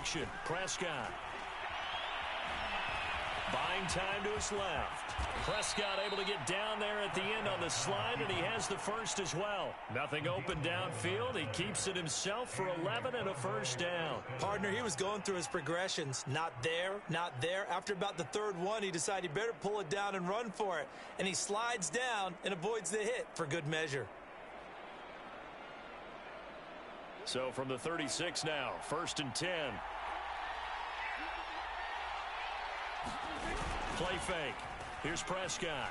action. Prescott. Buying time to his left. Prescott able to get down there at the end on the slide, and he has the first as well. Nothing open downfield. He keeps it himself for 11 and a first down. Partner, he was going through his progressions. Not there, not there. After about the third one, he decided he better pull it down and run for it. And he slides down and avoids the hit for good measure. So from the 36 now, 1st and 10. Play fake. Here's Prescott.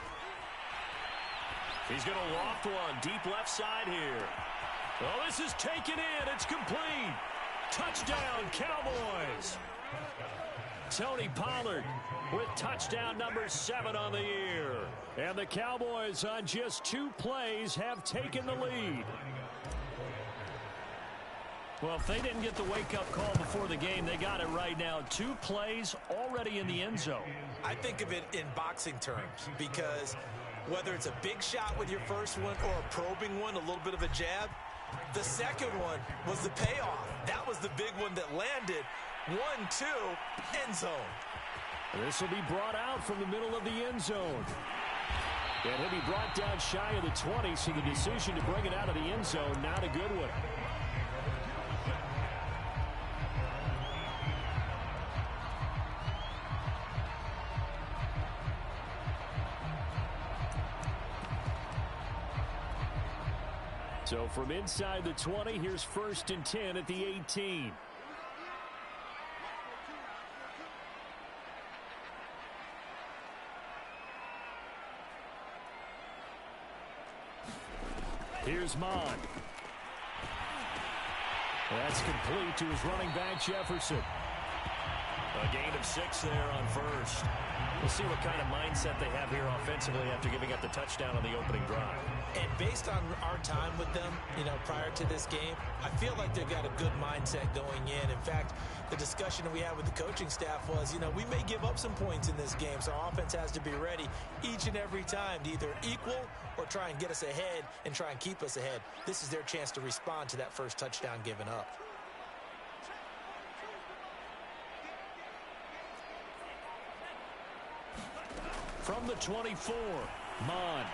He's going to loft one deep left side here. Well, this is taken in. It's complete. Touchdown, Cowboys. Tony Pollard with touchdown number 7 on the year. And the Cowboys on just 2 plays have taken the lead. Well, if they didn't get the wake-up call before the game, they got it right now. 2 plays already in the end zone. I think of it in boxing terms because whether it's a big shot with your first one or a probing one, a little bit of a jab, the second one was the payoff. That was the big one that landed. 1-2, end zone. This will be brought out from the middle of the end zone. And he'll be brought down shy of the 20, so the decision to bring it out of the end zone, not a good one. So from inside the 20, here's 1st and 10 at the 18. Here's Mond. That's complete to his running back, Jefferson. A gain of 6 there on first. We'll see what kind of mindset they have here offensively after giving up the touchdown on the opening drive. And based on our time with them, prior to this game, I feel like they've got a good mindset going in. In fact, the discussion that we had with the coaching staff was, we may give up some points in this game, so our offense has to be ready each and every time to either equal or try and get us ahead and try and keep us ahead. This is their chance to respond to that first touchdown given up. From the 24, Mond.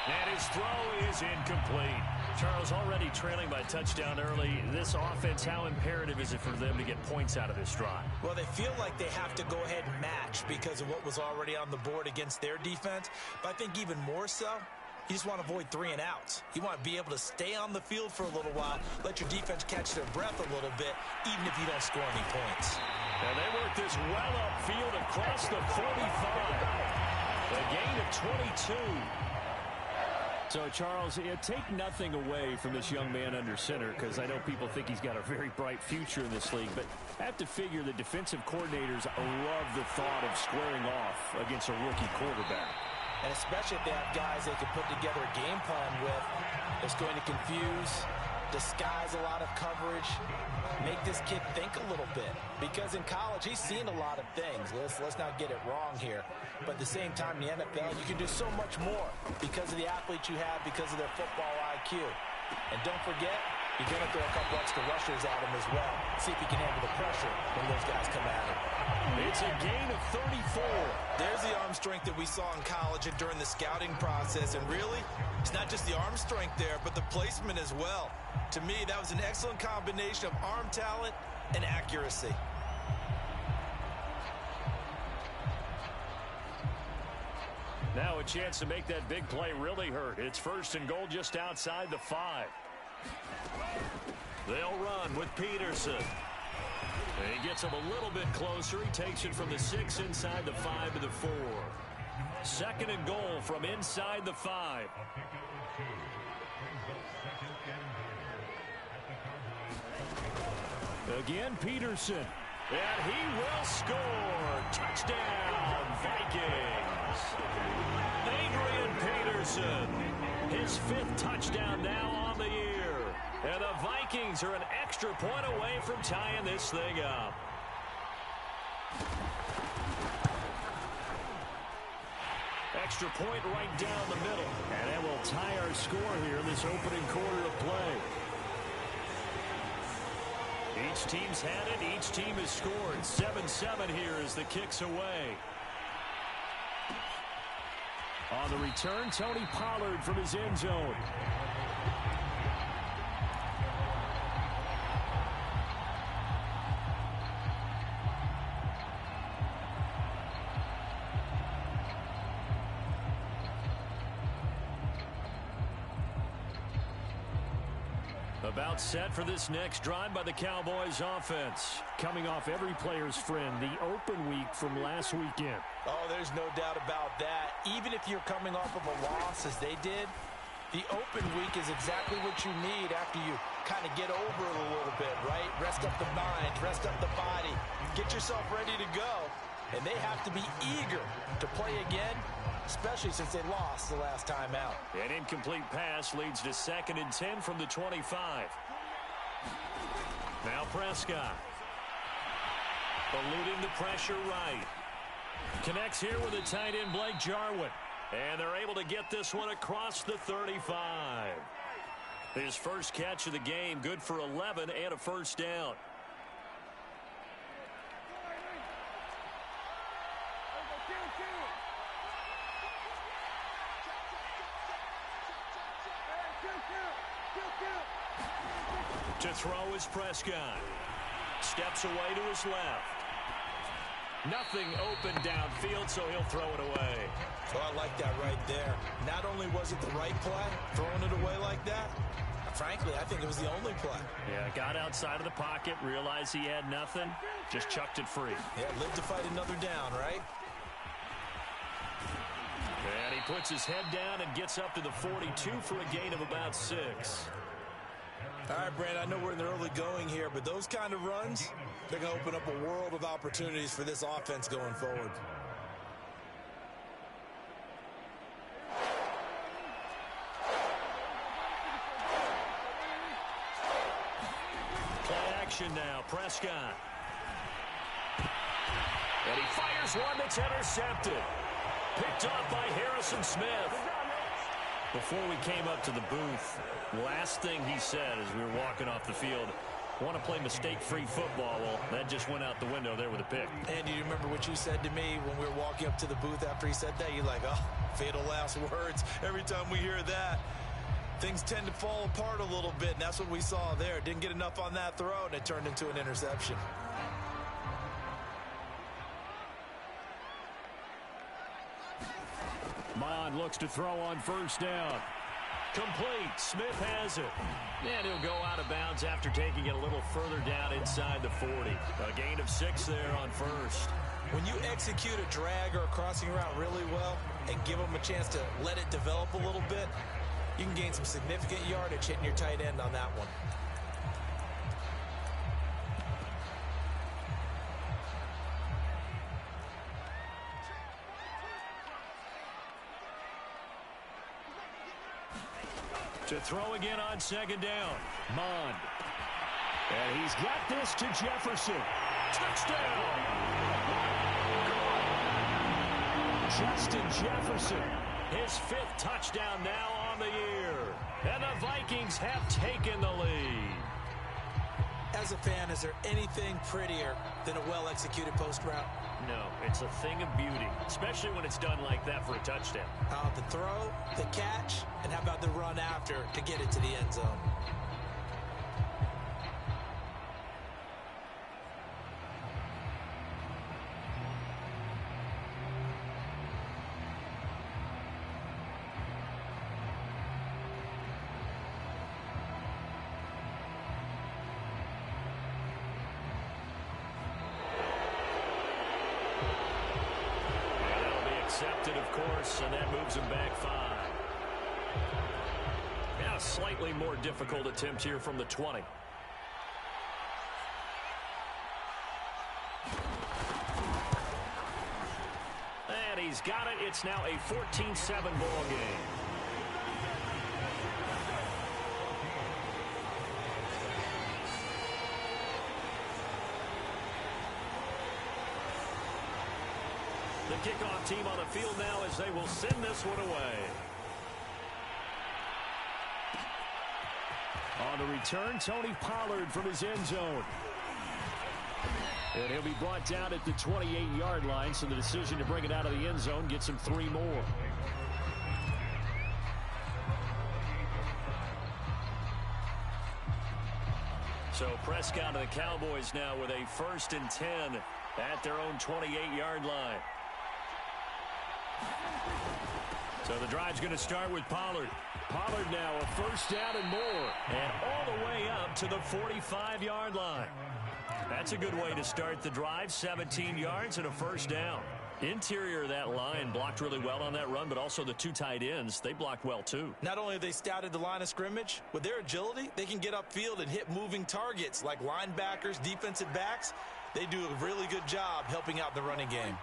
And his throw is incomplete. Charles, already trailing by touchdown early. This offense, how imperative is it for them to get points out of this drive? Well, they feel like they have to go ahead and match because of what was already on the board against their defense. But I think even more so, you just want to avoid 3 and outs. You want to be able to stay on the field for a little while, let your defense catch their breath a little bit, even if you don't score any points. And they work this well upfield across the 45. A gain of 22. So, Charles, take nothing away from this young man under center, because I know people think he's got a very bright future in this league, but I have to figure the defensive coordinators love the thought of squaring off against a rookie quarterback. And especially if they have guys they can put together a game plan with that's going to confuse, disguise a lot of coverage, make this kid think a little bit. Because in college, he's seen a lot of things. Let's not get it wrong here. But at the same time, in the NFL, you can do so much more because of the athletes you have, because of their football IQ. And don't forget, you're going to throw a couple extra rushers at him as well. See if he can handle the pressure when those guys come at him. It's a gain of 34. There's the arm strength that we saw in college and during the scouting process. And really, it's not just the arm strength there, but the placement as well. To me, that was an excellent combination of arm talent and accuracy. Now a chance to make that big play really hurt. It's 1st and goal just outside the 5. They'll run with Peterson. And he gets him a little bit closer. He takes it from the 6 inside the 5 to the 4. 2nd and goal from inside the 5. Again, Peterson. And he will score. Touchdown, Vikings. Adrian Peterson. His 5th touchdown now on the year. And the Vikings are an extra point away from tying this thing up. Extra point right down the middle. And that will tie our score here in this opening quarter of play. Each team's had it. Each team has scored. 7-7 here as the kick's away. On the return, Tony Pollard from his end zone. About set for this next drive by the Cowboys offense. Coming off every player's friend, the open week from last weekend. Oh, there's no doubt about that. Even if you're coming off of a loss as they did, the open week is exactly what you need after you kind of get over it a little bit, right? Rest up the mind, rest up the body, get yourself ready to go. And they have to be eager to play again, especially since they lost the last time out. An incomplete pass leads to 2nd and 10 from the 25. Now Prescott. Eluding the pressure right. Connects here with a tight end, Blake Jarwin. And they're able to get this one across the 35. His first catch of the game, good for 11 and a first down. To throw is Prescott. Steps away to his left. Nothing open downfield, so he'll throw it away. Oh, I like that right there. Not only was it the right play, throwing it away like that, frankly, I think it was the only play. Yeah, got outside of the pocket, realized he had nothing, just chucked it free. Yeah, live to fight another down, right? And he puts his head down and gets up to the 42 for a gain of about 6. All right, Brand, I know we're in the early going here, but those kind of runs, they're going to open up a world of opportunities for this offense going forward. Play action now, Prescott. And he fires one that's intercepted. Picked off by Harrison Smith. Before we came up to the booth, last thing he said as we were walking off the field, want to play mistake-free football. Well, that just went out the window there with a pick. And do you remember what you said to me when we were walking up to the booth after he said that? You're like, oh, fatal last words. Every time we hear that, things tend to fall apart a little bit, and that's what we saw there. Didn't get enough on that throw, and it turned into an interception. Mond looks to throw on first down. Complete. Smith has it. And he'll go out of bounds after taking it a little further down inside the 40. A gain of 6 there on first. When you execute a drag or a crossing route really well and give them a chance to let it develop a little bit, you can gain some significant yardage hitting your tight end on that one. To throw again on second down. Mond. And he's got this to Jefferson. Touchdown! Justin Jefferson. His 5th touchdown now on the year. And the Vikings have taken the lead. As a fan, is there anything prettier than a well-executed post route? No, it's a thing of beauty, especially when it's done like that for a touchdown. The throw, the catch, and how about the run after to get it to the end zone? Accepted, of course, and that moves him back 5. Now, a slightly more difficult attempt here from the 20. And he's got it. It's now a 14-7 ball game. The kickoff team on the field now as they will send this one away. On the return, Tony Pollard from his end zone. And he'll be brought down at the 28-yard line, so the decision to bring it out of the end zone gets him 3 more. So Prescott and the Cowboys now with a 1st and 10 at their own 28-yard line. So the drive's going to start with Pollard. Pollard now a 1st down and more, and all the way up to the 45-yard line. That's a good way to start the drive. 17 yards and a 1st down. Interior of that line blocked really well on that run, but also the 2 tight ends, they blocked well too. Not only have they scouted the line of scrimmage, with their agility, they can get upfield and hit moving targets like linebackers, defensive backs. They do a really good job helping out the running game.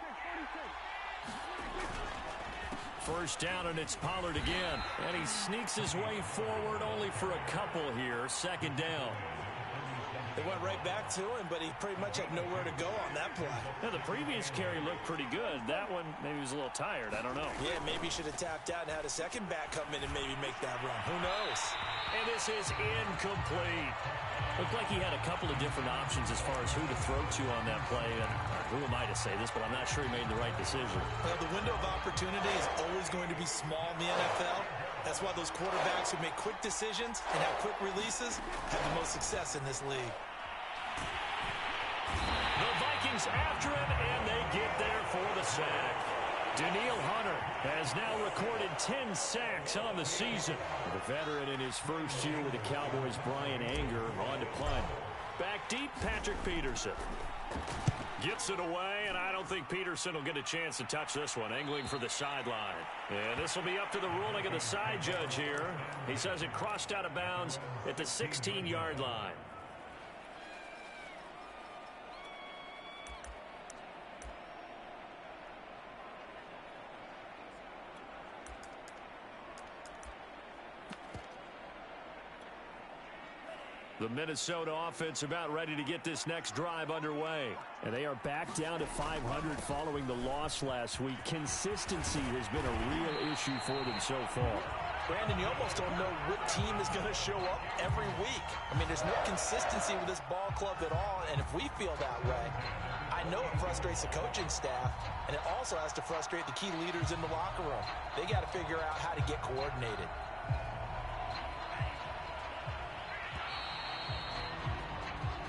1st down, and it's Pollard again. And he sneaks his way forward only for a couple here. 2nd down. They went right back to him, but he pretty much had nowhere to go on that play. Yeah, the previous carry looked pretty good. That one, maybe he was a little tired. I don't know. Yeah, maybe he should have tapped out and had a second back come in and maybe make that run. Who knows? And this is incomplete. Looked like he had a couple of different options as far as who to throw to on that play. And who am I to say this, but I'm not sure he made the right decision. Well, the window of opportunity is always going to be small in the NFL. That's why those quarterbacks who make quick decisions and have quick releases have the most success in this league. The Vikings after him, and they get there for the sack. Danielle Hunter has now recorded 10 sacks on the season. The veteran in his 1st year with the Cowboys, Brian Anger, on to punt. Back deep, Patrick Peterson. Gets it away, and I don't think Peterson will get a chance to touch this one. Angling for the sideline. And this will be up to the ruling of the side judge here. He says it crossed out of bounds at the 16-yard line. The Minnesota offense about ready to get this next drive underway. And they are back down to 500 following the loss last week. Consistency has been a real issue for them so far. Brandon, you almost don't know what team is going to show up every week. I mean, there's no consistency with this ball club at all, and if we feel that way, I know it frustrates the coaching staff, and it also has to frustrate the key leaders in the locker room. They got to figure out how to get coordinated.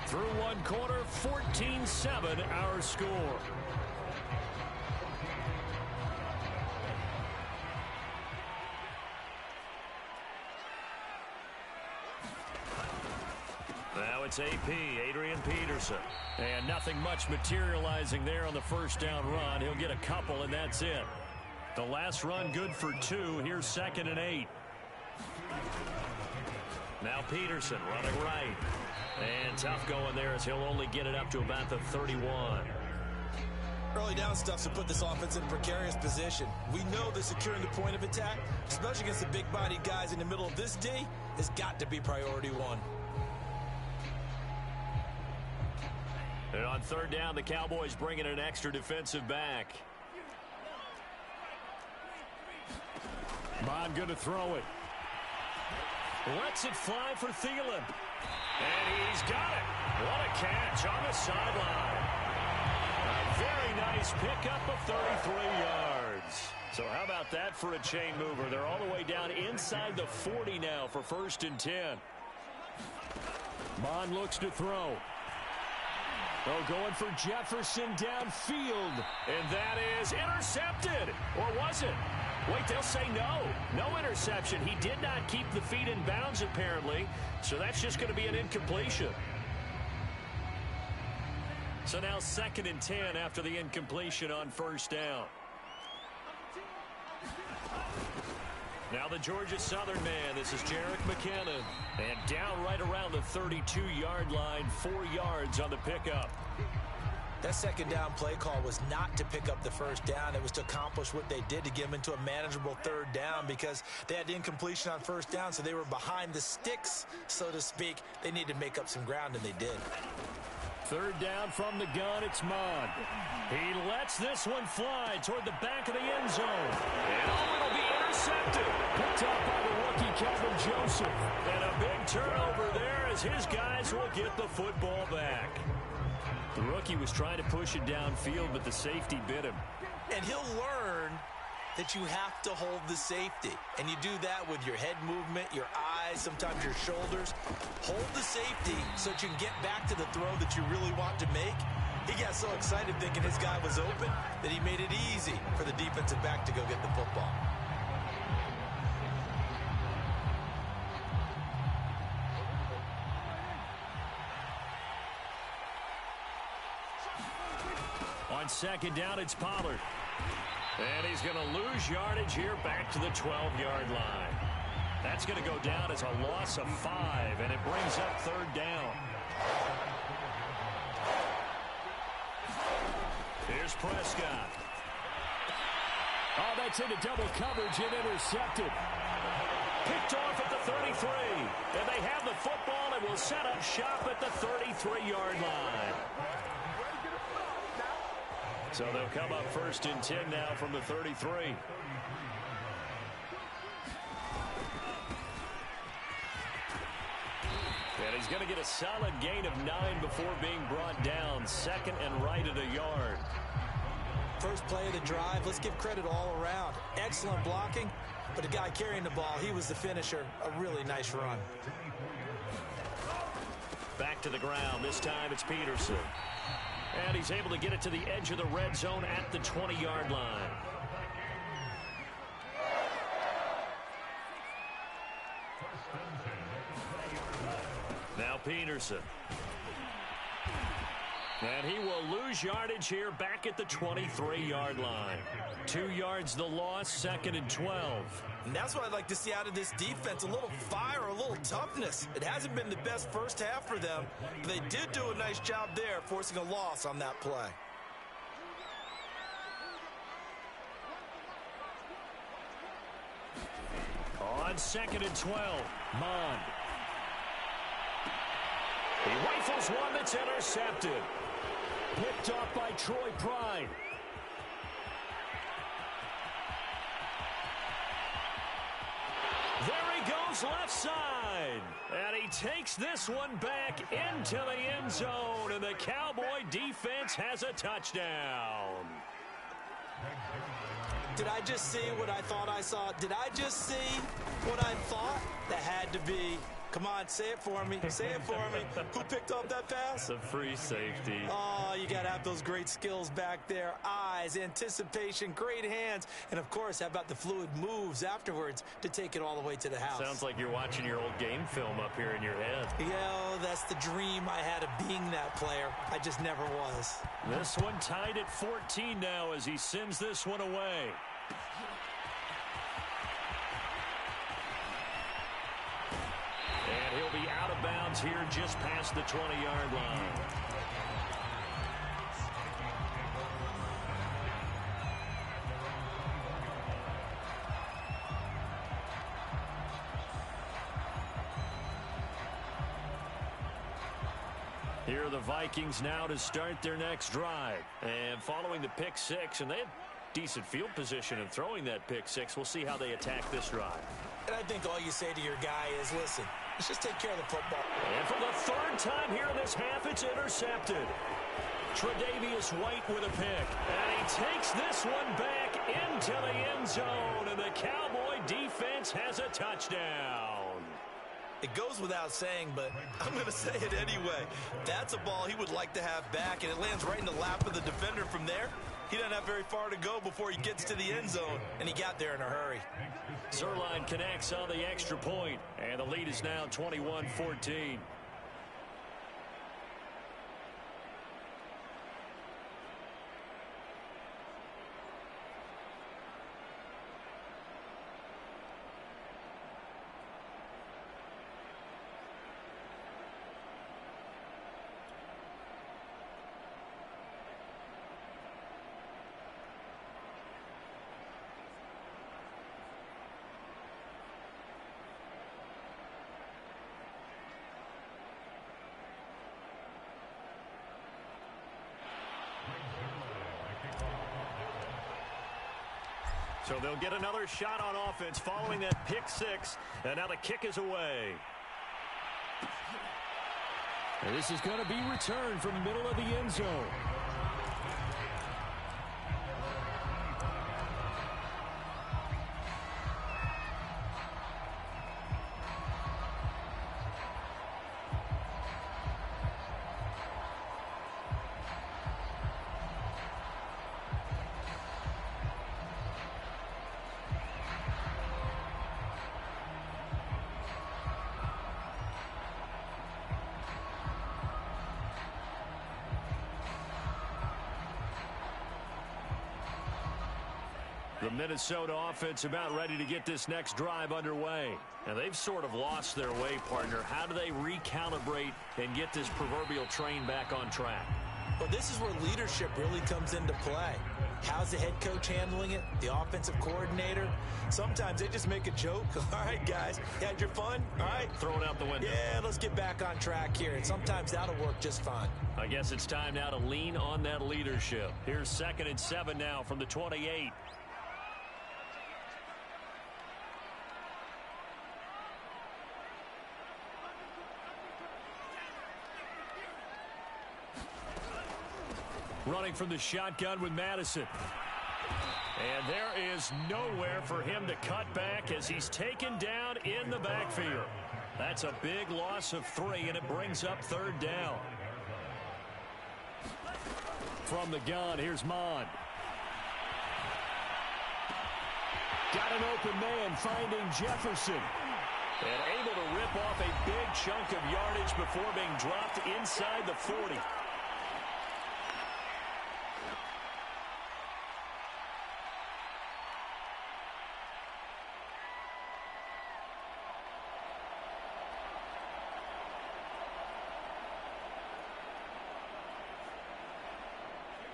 Through 1 quarter, 14-7 our score. Now it's AP, Adrian Peterson. And nothing much materializing there on the 1st down run. He'll get a couple, and that's it. The last run good for 2. Here's 2nd and 8. Now Peterson running right. And tough going there as he'll only get it up to about the 31. Early down stuff to put this offense in a precarious position. We know that securing the point of attack, especially against the big-bodied guys in the middle of this D, has got to be priority 1. And on 3rd down, the Cowboys bring in an extra defensive back. Bond going to throw it. Lets it fly for Thielen. And he's got it. What a catch on the sideline. A very nice pickup of 33 yards. So how about that for a chain mover? They're all the way down inside the 40 now for 1st and 10. Bond looks to throw. Oh, going for Jefferson downfield. And that is intercepted. Or was it? Wait, they'll say no. No interception. He did not keep the feet in bounds, apparently. So that's just going to be an incompletion. So now 2nd and 10 after the incompletion on 1st down. Now the Georgia Southern man. This is Jerick McKinnon. And down right around the 32-yard line. 4 yards on the pickup. That 2nd down play call was not to pick up the 1st down. It was to accomplish what they did to get them into a manageable 3rd down because they had incompletion on 1st down, so they were behind the sticks, so to speak. They needed to make up some ground, and they did. 3rd down from the gun, it's Mond. He lets this one fly toward the back of the end zone. And it'll be intercepted. Picked up by the rookie, Calvin Joseph. And a big turnover there as his guys will get the football back. The rookie was trying to push it downfield, but the safety bit him. And he'll learn that you have to hold the safety. And you do that with your head movement, your eyes, sometimes your shoulders. Hold the safety so that you can get back to the throw that you really want to make. He got so excited thinking his guy was open that he made it easy for the defensive back to go get the football. On second down, it's Pollard. And he's going to lose yardage here back to the 12-yard line. That's going to go down as a loss of 5, and it brings up third down. Here's Prescott. Oh, that's into double coverage and intercepted. Picked off at the 33. And they have the football and will set up shop at the 33-yard line. So they'll come up first and 10 now from the 33. And he's going to get a solid gain of 9 before being brought down. Second and right at a yard. First play of the drive, let's give credit all around. Excellent blocking, but the guy carrying the ball, he was the finisher. A really nice run. Back to the ground. This time it's Peterson. And he's able to get it to the edge of the red zone at the 20-yard line. Now Peterson. And he will lose yardage here back at the 23-yard line. 2 yards the loss, second and 12. And that's what I'd like to see out of this defense, a little fire, a little toughness. It hasn't been the best first half for them, but they did do a nice job there, forcing a loss on that play. On second and 12, Mond. He rifles one that's intercepted. Picked off by Troy Pride. There he goes left side. And he takes this one back into the end zone. And the Cowboy defense has a touchdown. Did I just see what I thought I saw? Did I just see what I thought? That had to be. Come on, say it for me. Say it for me. Who picked up that pass? The free safety. Oh, you got to have those great skills back there. Eyes, anticipation, great hands. And, of course, how about the fluid moves afterwards to take it all the way to the house? Sounds like you're watching your old game film up here in your head. Yeah, that's the dream I had of being that player. I just never was. This one tied at 14 now as he sends this one away. And he'll be out of bounds here just past the 20-yard line. Here are the Vikings now to start their next drive. And following the pick six, and they had decent field position in throwing that pick six. We'll see how they attack this drive. And I think all you say to your guy is, listen, let's just take care of the football. And for the third time here in this half, it's intercepted. Tre'Davious White with a pick. And he takes this one back into the end zone. And the Cowboy defense has a touchdown. It goes without saying, but I'm going to say it anyway. That's a ball he would like to have back, and it lands right in the lap of the defender from there. He doesn't have very far to go before he gets to the end zone, and he got there in a hurry. Zerline connects on the extra point, and the lead is now 21-14. So they'll get another shot on offense following that pick six. And now the kick is away. And this is going to be returned from the middle of the end zone. The Minnesota offense about ready to get this next drive underway. And they've sort of lost their way, partner. How do they recalibrate and get this proverbial train back on track? Well, this is where leadership really comes into play. How's the head coach handling it? The offensive coordinator? Sometimes they just make a joke. All right, guys, you had your fun? All right. Throw it out the window. Yeah, let's get back on track here. And sometimes that'll work just fine. I guess it's time now to lean on that leadership. Here's 2nd and 7 now from the 28. Running from the shotgun with Madison. And there is nowhere for him to cut back as he's taken down in the backfield. That's a big loss of 3, and it brings up 3rd down. From the gun, here's Mond. Got an open man finding Jefferson. And able to rip off a big chunk of yardage before being dropped inside the 40.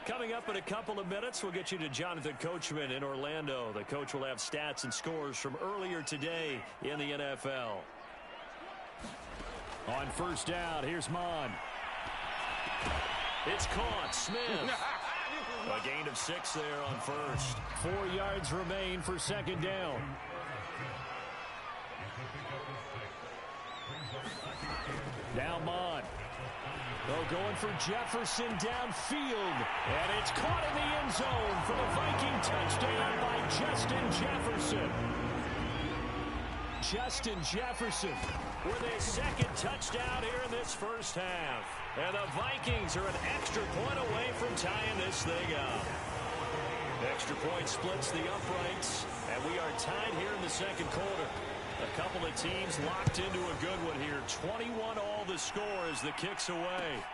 Coming up in a couple of minutes, we'll get you to Jonathan Coachman in Orlando. The coach will have stats and scores from earlier today in the NFL. On 1st down, here's Mond. It's caught. Smith. A gain of 6 there on 1st. 4 yards remain for 2nd down. Now Mond. They're going for Jefferson downfield. And it's caught in the end zone for the Viking touchdown by Justin Jefferson. Justin Jefferson with his 2nd touchdown here in this first half. And the Vikings are an extra point away from tying this thing up. Extra point splits the uprights. And we are tied here in the 2nd quarter. A couple of teams locked into a good one here. 21 all the score as the kick's away.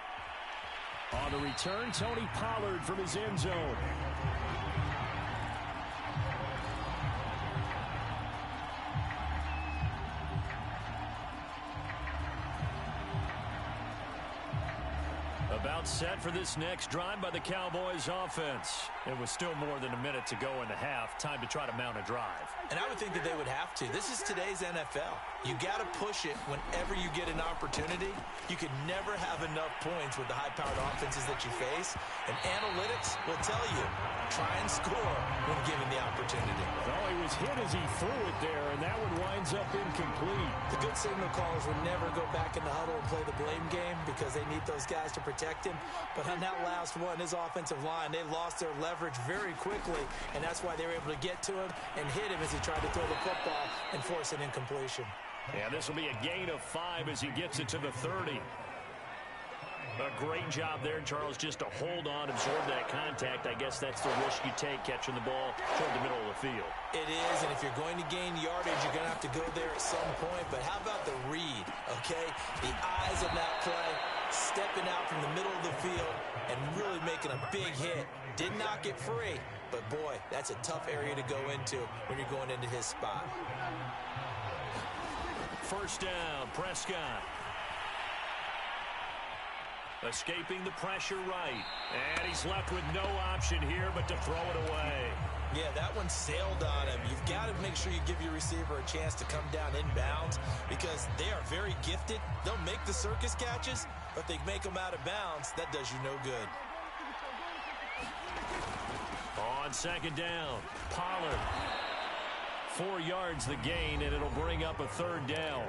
On the return, Tony Pollard from his end zone. About set for this next drive by the Cowboys offense. It was still more than a minute to go in the half. Time to try to mount a drive. And I would think that they would have to. This is today's NFL. You got to push it whenever you get an opportunity. You can never have enough points with the high-powered offenses that you face. And analytics will tell you, try and score when given the opportunity. Oh, he was hit as he threw it there, and that one winds up incomplete. The good signal callers would never go back in the huddle and play the blame game because they need those guys to protect him. But on that last one, his offensive line, they lost their leverage very quickly, and that's why they were able to get to him and hit him as he tried to throw the football and force an incompletion. Yeah, this will be a gain of 5 as he gets it to the 30. A great job there, Charles, just to hold on, absorb that contact. I guess that's the risk you take catching the ball toward the middle of the field. It is, and if you're going to gain yardage, you're going to have to go there at some point. But how about the read, okay? The eyes of that play, stepping out from the middle of the field and really making a big hit. Did not get free, but boy, that's a tough area to go into when you're going into his spot. 1st down, Prescott. Escaping the pressure right. And he's left with no option here but to throw it away. Yeah, that one sailed on him. You've got to make sure you give your receiver a chance to come down inbounds because they are very gifted. They'll make the circus catches, but they make them out of bounds. That does you no good. On 2nd down, Pollard. 4 yards the gain, and it'll bring up a 3rd down.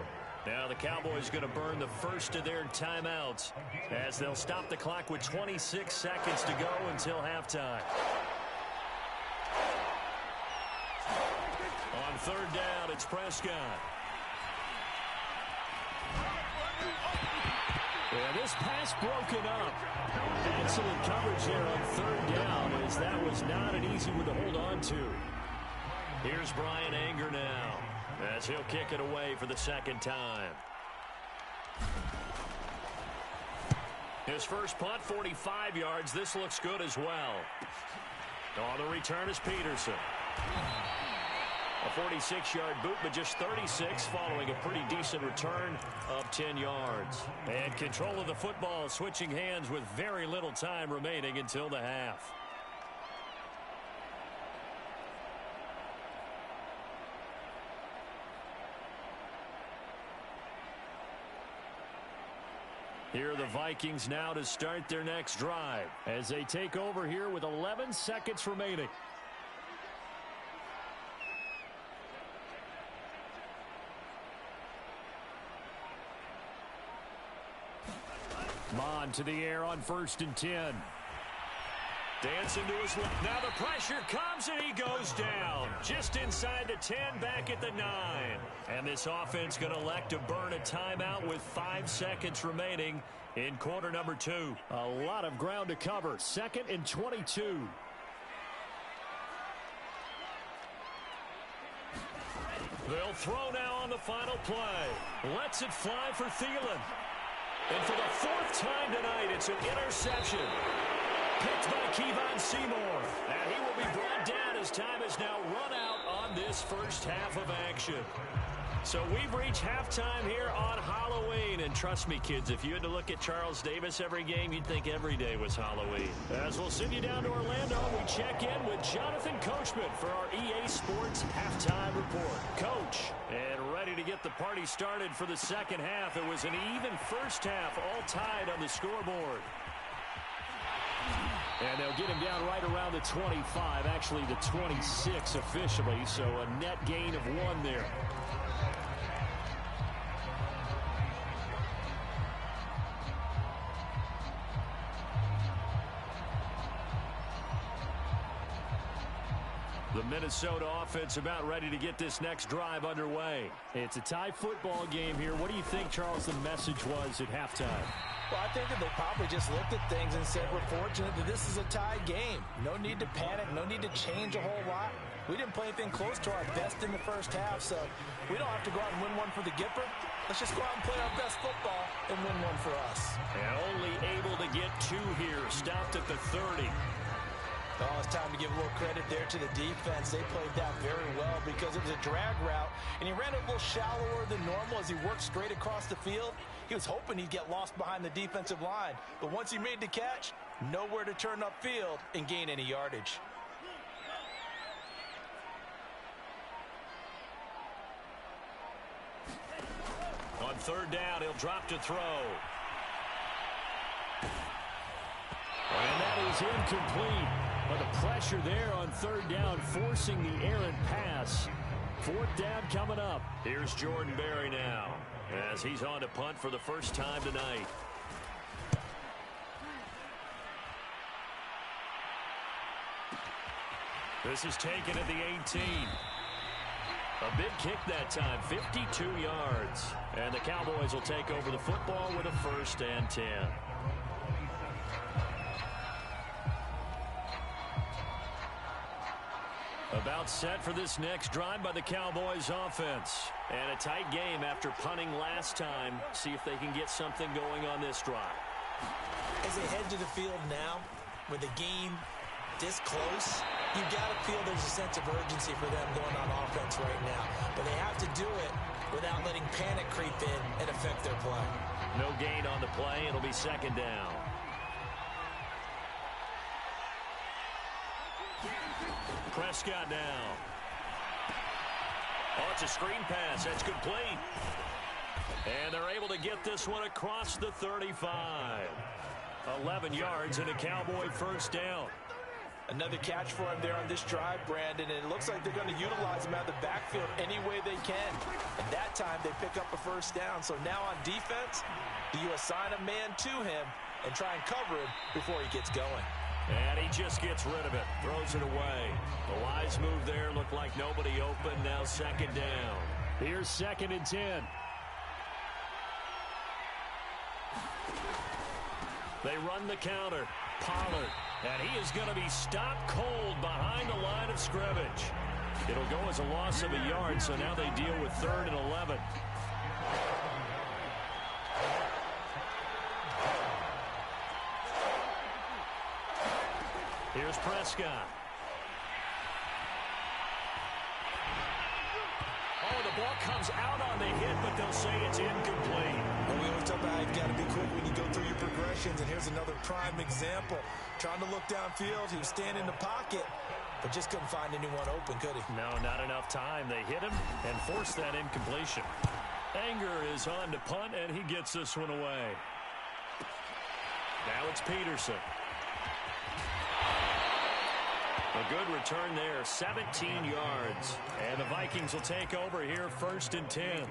Now the Cowboys going to burn the first of their timeouts as they'll stop the clock with 26 seconds to go until halftime. On third down, it's Prescott. Yeah, this pass broken up. Excellent coverage there on third down, as that was not an easy one to hold on to. Here's Brian Anger now, as he'll kick it away for the second time. His first punt, 45 yards. This looks good as well. On the return is Peterson. A 46-yard boot, but just 36 following a pretty decent return of 10 yards. And control of the football, switching hands with very little time remaining until the half. Here are the Vikings now to start their next drive as they take over here with 11 seconds remaining. Mon to the air on 1st and 10. Dancing to his left. Now the pressure comes and he goes down. Just inside the 10, back at the 9. And this offense going to elect to burn a timeout with 5 seconds remaining in quarter number 2. A lot of ground to cover. 2nd and 22. They'll throw now on the final play. Lets it fly for Thielen. And for the 4th time tonight, it's an interception. Picked by Kevon Seymour. And he will be brought down as time has now run out on this first half of action. So we've reached halftime here on Halloween. And trust me, kids, if you had to look at Charles Davis every game, you'd think every day was Halloween. As we'll send you down to Orlando, we check in with Jonathan Coachman for our EA Sports Halftime Report. Coach, and ready to get the party started for the second half. It was an even first half, all tied on the scoreboard. And they'll get him down right around the 25, actually the 26 officially, so a net gain of 1 there. The Minnesota offense about ready to get this next drive underway. It's a tie football game here. What do you think, Charles, the message was at halftime? Well, I think that they probably just looked at things and said, we're fortunate that this is a tie game. No need to panic. No need to change a whole lot. We didn't play anything close to our best in the first half, so we don't have to go out and win one for the Gipper. Let's just go out and play our best football and win one for us. And only able to get 2 here. Stopped at the 30. Oh, it's time to give a little credit there to the defense. They played that very well because it was a drag route, and he ran a little shallower than normal as he worked straight across the field. He was hoping he'd get lost behind the defensive line, but once he made the catch, nowhere to turn upfield and gain any yardage. On third down, he'll drop to throw. And that is incomplete. But the pressure there on third down, forcing the errant pass. 4th down coming up. Here's Jordan Berry now, as he's on to punt for the first time tonight. This is taken at the 18. A big kick that time, 52 yards. And the Cowboys will take over the football with a 1st and 10. About set for this next drive by the Cowboys offense. And a tight game after punting last time. See if they can get something going on this drive. As they head to the field now, with the game this close, you've got to feel there's a sense of urgency for them going on offense right now. But they have to do it without letting panic creep in and affect their play. No gain on the play. It'll be 2nd down. Prescott now. Oh, it's a screen pass. That's complete. And they're able to get this one across the 35. 11 yards and a Cowboy 1st down. Another catch for him there on this drive, Brandon, and it looks like they're going to utilize him out of the backfield any way they can. And that time they pick up a first down. So now on defense, do you assign a man to him and try and cover him before he gets going? And he just gets rid of it, throws it away. The wise move there, looked like nobody open, now second down. Here's 2nd and 10. They run the counter. Pollard. And he is going to be stopped cold behind the line of scrimmage. It'll go as a loss of a yard, so now they deal with 3rd and 11. Here's Prescott. Oh, the ball comes out on the hit, but they'll say it's incomplete. Well, we always talk about how you've got to be quick when you go through your progressions, and here's another prime example. Trying to look downfield, he was standing in the pocket, but just couldn't find anyone open, could he? No, not enough time. They hit him and forced that incompletion. Anger is on to punt, and he gets this one away. Now it's Peterson. A good return there, 17 yards. And the Vikings will take over here, 1st and 10.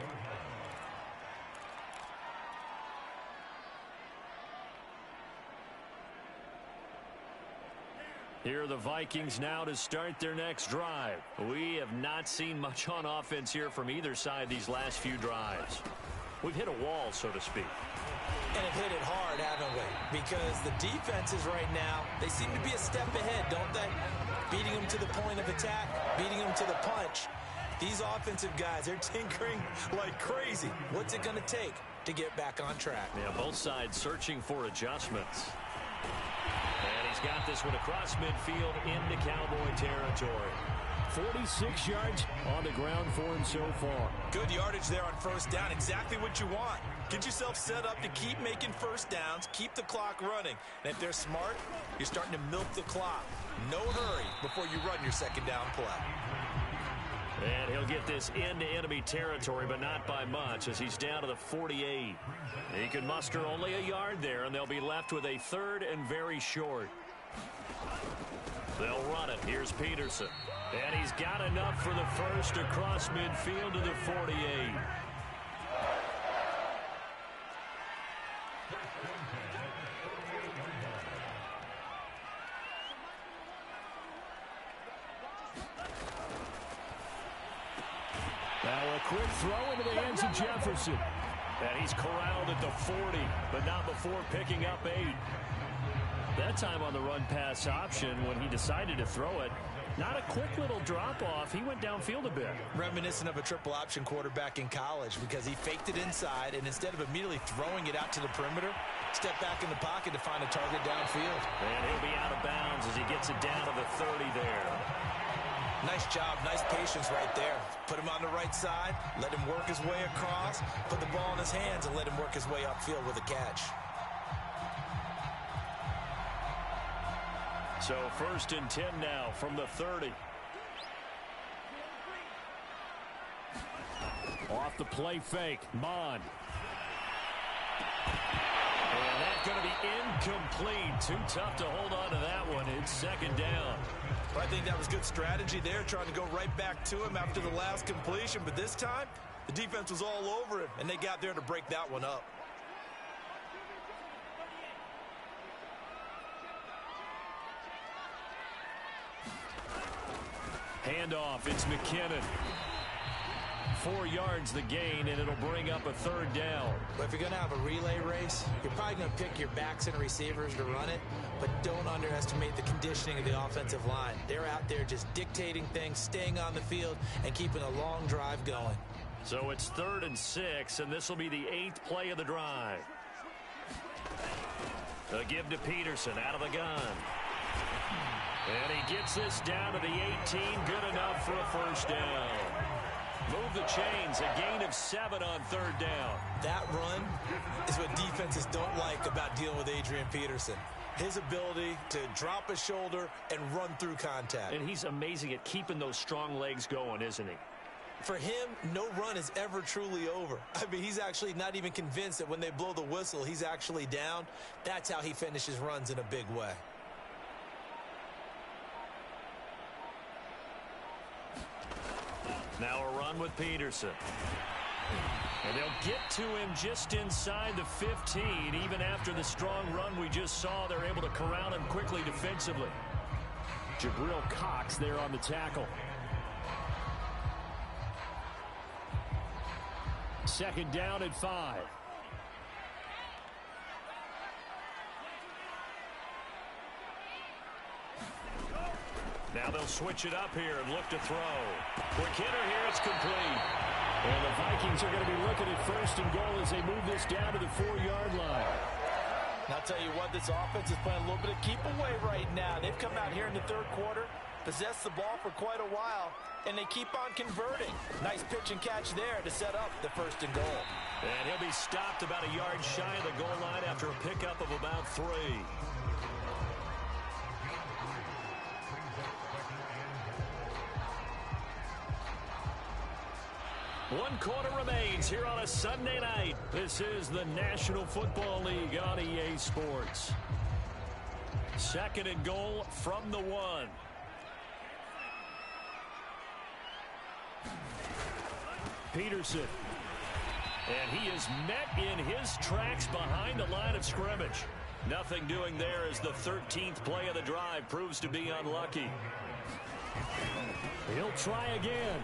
Here are the Vikings now to start their next drive. We have not seen much on offense here from either side these last few drives. We've hit a wall, so to speak. And have hit it hard, haven't we? Because the defenses right now, they seem to be a step ahead, don't they? Beating them to the point of attack, beating them to the punch. These offensive guys, they're tinkering like crazy. What's it going to take to get back on track? Yeah, both sides searching for adjustments. And he's got this one across midfield into Cowboy territory. 46 yards on the ground for him so far. Good yardage there on 1st down. Exactly what you want. Get yourself set up to keep making first downs, keep the clock running. And if they're smart, you're starting to milk the clock. No hurry before you run your 2nd down play. And he'll get this into enemy territory, but not by much, as he's down to the 48. He can muster only a yard there, and they'll be left with a 3rd and very short. They'll run it. Here's Peterson. And he's got enough for the first across midfield to the 48. Now a quick throw into the hands of Jefferson. And he's corralled at the 40, but not before picking up 8. That time on the run-pass option when he decided to throw it. Not a quick little drop-off. He went downfield a bit. Reminiscent of a triple-option quarterback in college because he faked it inside, and instead of immediately throwing it out to the perimeter, stepped back in the pocket to find a target downfield. And he'll be out of bounds as he gets it down to the 30 there. Nice job, nice patience right there. Put him on the right side, let him work his way across, put the ball in his hands, and let him work his way upfield with a catch. So 1st and 10 now from the 30. Off the play fake, Mon. And that's going to be incomplete. Too tough to hold on to that one. It's 2nd down. Well, I think that was good strategy there, trying to go right back to him after the last completion. But this time, the defense was all over him, and they got there to break that one up. Handoff, it's McKinnon. 4 yards the gain, and it'll bring up a 3rd down. But if you're going to have a relay race, you're probably going to pick your backs and receivers to run it, but don't underestimate the conditioning of the offensive line. They're out there just dictating things, staying on the field, and keeping a long drive going. So it's 3rd and 6, and this will be the 8th play of the drive. A give to Peterson out of the gun. And he gets this down to the 18, good enough for a 1st down. Move the chains, a gain of 7 on 3rd down. That run is what defenses don't like about dealing with Adrian Peterson. His ability to drop his shoulder and run through contact. And he's amazing at keeping those strong legs going, isn't he? For him, no run is ever truly over. I mean, he's actually not even convinced that when they blow the whistle, he's actually down. That's how he finishes runs in a big way. Now a run with Peterson. And they'll get to him just inside the 15. Even after the strong run we just saw, they're able to corral him quickly defensively. Jabril Cox there on the tackle. Second down at 5. Now they'll switch it up here and look to throw. Quick hitter here, it's complete. And the Vikings are going to be looking at first and goal as they move this down to the 4-yard line. And I'll tell you what, this offense is playing a little bit of keep away right now. They've come out here in the third quarter, possessed the ball for quite a while, and they keep on converting. Nice pitch and catch there to set up the first and goal. And he'll be stopped about a yard shy of the goal line after a pickup of about 3. One quarter remains here on a Sunday night. This is the National Football League on EA Sports. Second and goal from the 1. Peterson. And he is met in his tracks behind the line of scrimmage. Nothing doing there as the 13th play of the drive proves to be unlucky. He'll try again.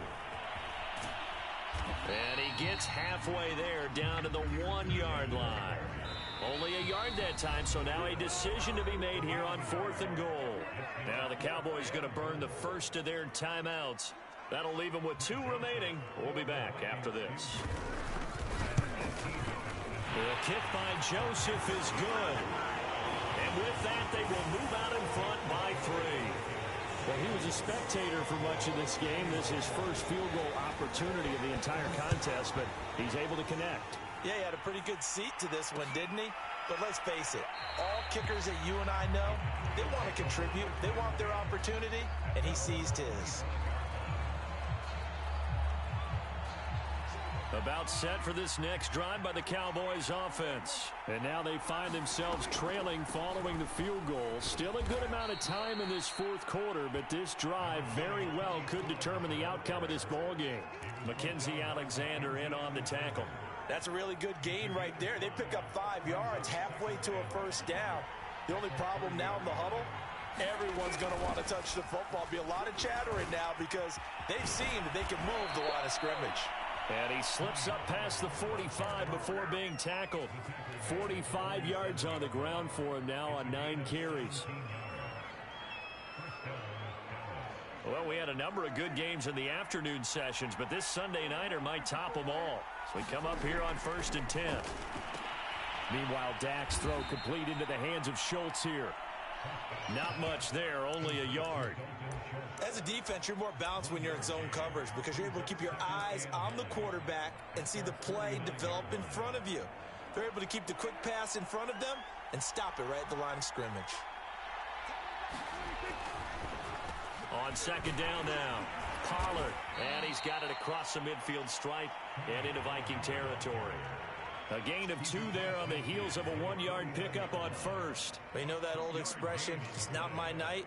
And he gets halfway there down to the 1-yard line. Only a yard that time, so now a decision to be made here on 4th and goal. Now the Cowboys going to burn the first of their timeouts. That'll leave them with 2 remaining. We'll be back after this. The kick by Joseph is good. And with that, they will move out in front by 3. Well, he was a spectator for much of this game. This is his first field goal opportunity of the entire contest, but he's able to connect. Yeah, he had a pretty good seat to this one, didn't he? But let's face it, all kickers that you and I know, they want to contribute. They want their opportunity, and he seized his. About set for this next drive by the Cowboys offense. And now they find themselves trailing following the field goal. Still a good amount of time in this 4th quarter, but this drive very well could determine the outcome of this ball game. Mackenzie Alexander in on the tackle. That's a really good gain right there. They pick up 5 yards halfway to a first down. The only problem now in the huddle, everyone's going to want to touch the football. Be a lot of chattering now because they've seen that they can move the line of scrimmage. And he slips up past the 45 before being tackled. 45 yards on the ground for him now on 9 carries. Well, we had a number of good games in the afternoon sessions, but this Sunday nighter might top them all. So we come up here on 1st and 10. Meanwhile, Dak's throw complete into the hands of Schultz here. Not much there, only a yard. As a defense, you're more balanced when you're in zone coverage because you're able to keep your eyes on the quarterback and see the play develop in front of you. They're able to keep the quick pass in front of them and stop it right at the line of scrimmage. On second down now, Pollard, and he's got it across the midfield stripe and into Viking territory. A gain of 2 there on the heels of a 1-yard pickup on first. But you know that old expression, it's not my night?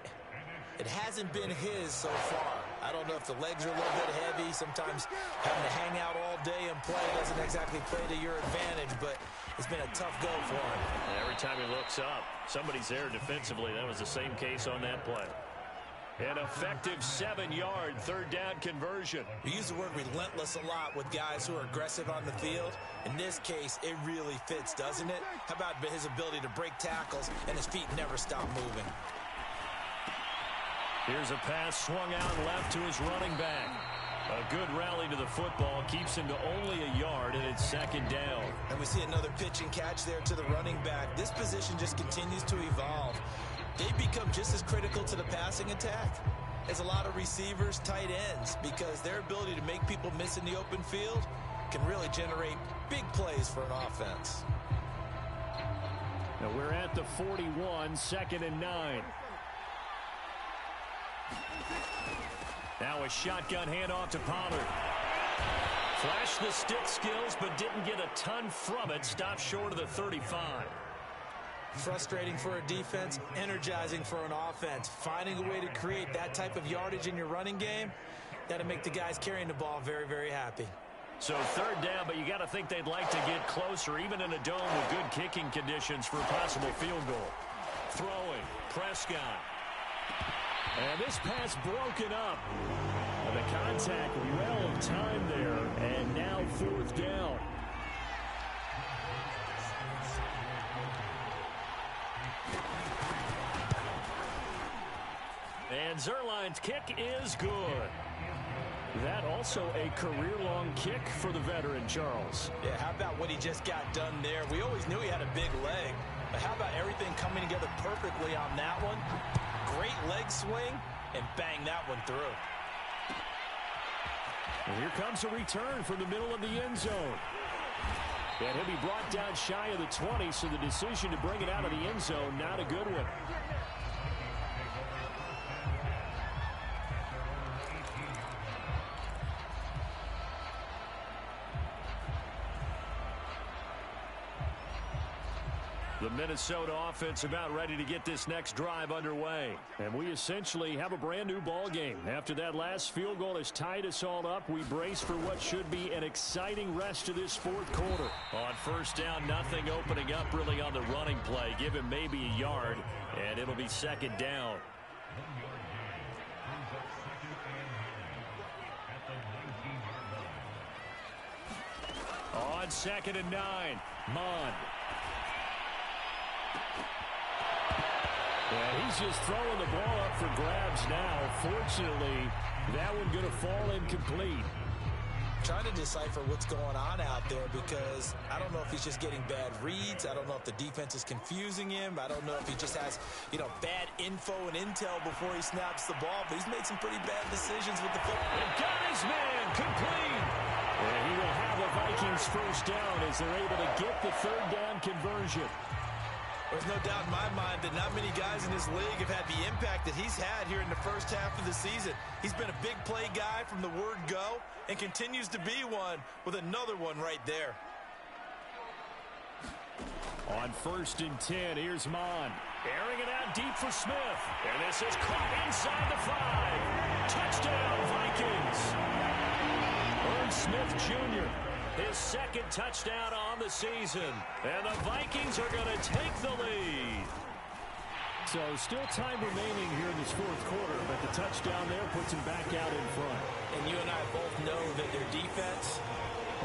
It hasn't been his so far. I don't know if the legs are a little bit heavy. Sometimes having to hang out all day and play doesn't exactly play to your advantage, but it's been a tough go for him. And every time he looks up, somebody's there defensively. That was the same case on that play. An effective 7-yard third down conversion. We use the word relentless a lot with guys who are aggressive on the field. In this case, it really fits, doesn't it? How about his ability to break tackles and his feet never stop moving? Here's a pass swung out left to his running back. A good rally to the football keeps him to only a yard, and it's second down. And we see another pitch and catch there to the running back. This position just continues to evolve. They become just as critical to the passing attack as a lot of receivers, tight ends, because their ability to make people miss in the open field can really generate big plays for an offense. Now we're at the 41, 2nd and 9. Now a shotgun handoff to Pollard. Flashed the stick skills, but didn't get a ton from it. Stopped short of the 35. Frustrating for a defense, energizing for an offense. Finding a way to create that type of yardage in your running game, that'll make the guys carrying the ball very, very happy. So third down, but you got to think they'd like to get closer, even in a dome with good kicking conditions for a possible field goal. Throwing, Prescott. And this pass broken up. And the contact well of time there, and now fourth down. And Zerline's kick is good. That also a career-long kick for the veteran, Charles. Yeah, how about what he just got done there? We always knew he had a big leg, but how about everything coming together perfectly on that one? Great leg swing, and bang that one through. And here comes a return from the middle of the end zone. And he'll be brought down shy of the 20, so the decision to bring it out of the end zone, not a good one. The Minnesota offense about ready to get this next drive underway. And we essentially have a brand new ball game. After that last field goal has tied us all up, we brace for what should be an exciting rest of this fourth quarter. On first down, nothing opening up really on the running play. Give him maybe a yard, and it'll be second down. On 2nd and 9, Mond. And he's just throwing the ball up for grabs now. Fortunately, that one going to fall incomplete. Trying to decipher what's going on out there because I don't know if he's just getting bad reads. I don't know if the defense is confusing him. I don't know if he just has, bad info and intel before he snaps the ball. But he's made some pretty bad decisions with the football. And got his man complete. And he will have the Vikings first down as they're able to get the third down conversion. There's no doubt in my mind that not many guys in this league have had the impact that he's had here in the first half of the season. He's been a big play guy from the word go and continues to be one with another one right there. On 1st and 10, here's Mond. Airing it out deep for Smith. And this is caught inside the 5. Touchdown, Vikings. Irv Smith Jr., his second touchdown on the season. And the Vikings are going to take the lead. So still time remaining here in this fourth quarter, but the touchdown there puts him back out in front. And you and I both know that their defense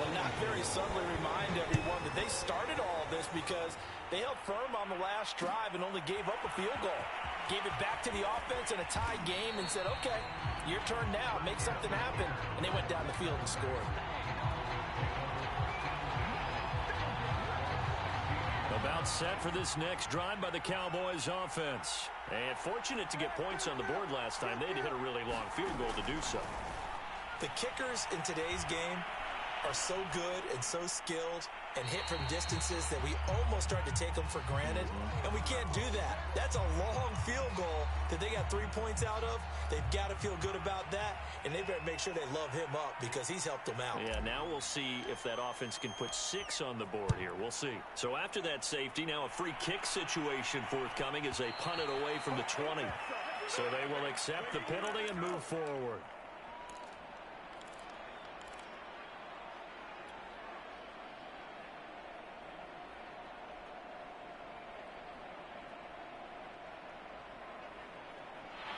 will not very subtly remind everyone that they started all of this because they held firm on the last drive and only gave up a field goal. Gave it back to the offense in a tie game and said, okay, your turn now, make something happen. And they went down the field and scored. About set for this next drive by the Cowboys offense. And fortunate to get points on the board last time. They hit a really long field goal to do so. The kickers in today's game are so good and so skilled and hit from distances that we almost start to take them for granted. And we can't do that. That's a long field goal that they got 3 points out of. They've got to feel good about that. And they better make sure they love him up because he's helped them out. Yeah, now we'll see if that offense can put 6 on the board here. We'll see. So after that safety, now a free kick situation forthcoming as they punt it away from the 20. So they will accept the penalty and move forward.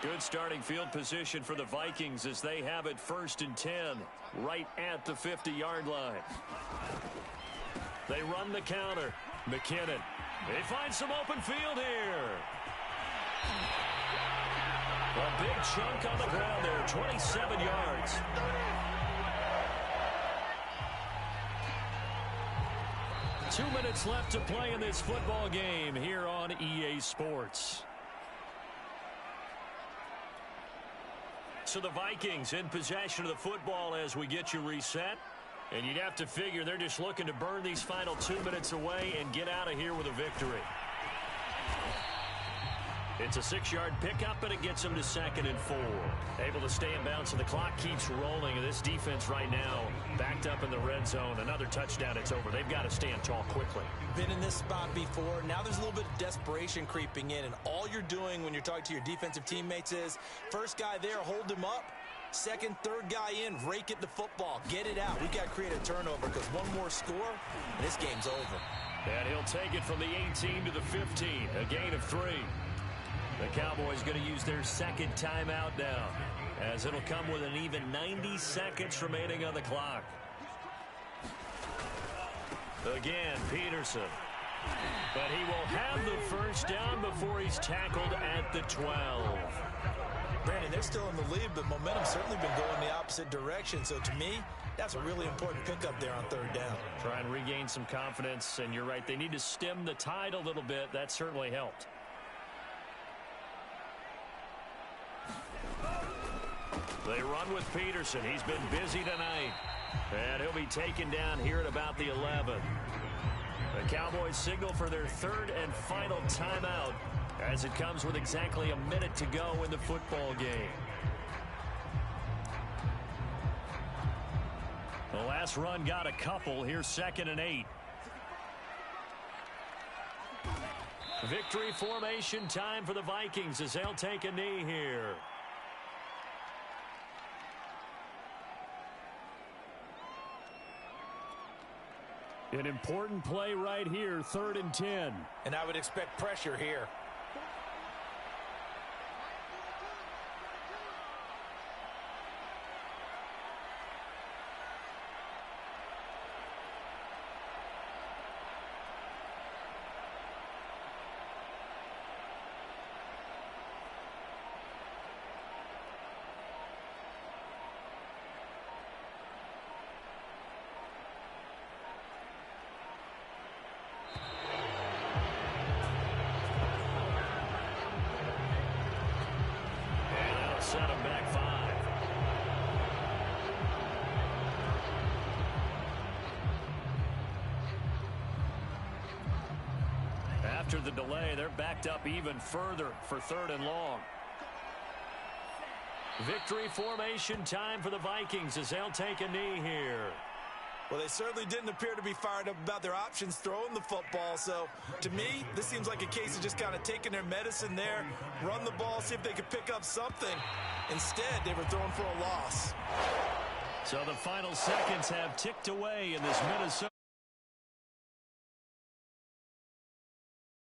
Good starting field position for the Vikings as they have it 1st and 10, right at the 50-yard line. They run the counter. McKinnon. They find some open field here. A big chunk on the ground there, 27 yards. Two minutes left to play in this football game here on EA Sports. So the Vikings in possession of the football as we get you reset. And you'd have to figure they're just looking to burn these final 2 minutes away and get out of here with a victory. It's a 6-yard pickup, and it gets them to 2nd and 4. Able to stay in bounds, and the clock keeps rolling. And this defense right now backed up in the red zone. Another touchdown, it's over. They've got to stand tall quickly. Been in this spot before. Now there's a little bit of desperation creeping in, and all you're doing when you're talking to your defensive teammates is first guy there, hold him up. Second, third guy in, rake at the football. Get it out. We've got to create a turnover because one more score, and this game's over. And he'll take it from the 18 to the 15, a gain of 3. The Cowboys going to use their second timeout now, as it'll come with an even 90 seconds remaining on the clock. Again, Peterson. But he will have the first down before he's tackled at the 12. Brandon, they're still in the lead, but momentum's certainly been going the opposite direction. So to me, that's a really important pickup there on third down. Try and regain some confidence, and you're right. They need to stem the tide a little bit. That certainly helped. They run with Peterson. He's been busy tonight. And he'll be taken down here at about the 11. The Cowboys signal for their third and final timeout as it comes with exactly a minute to go in the football game. The last run got a couple. Here's 2nd and 8. Victory formation time for the Vikings as they'll take a knee here. An important play right here, 3rd and 10. And I would expect pressure here. Set him back 5. After the delay, they're backed up even further for 3rd and long. Victory formation time for the Vikings as they'll take a knee here. Well, they certainly didn't appear to be fired up about their options throwing the football. So, to me, this seems like a case of just kind of taking their medicine there, run the ball, see if they could pick up something. Instead, they were throwing for a loss. So the final seconds have ticked away in this Minnesota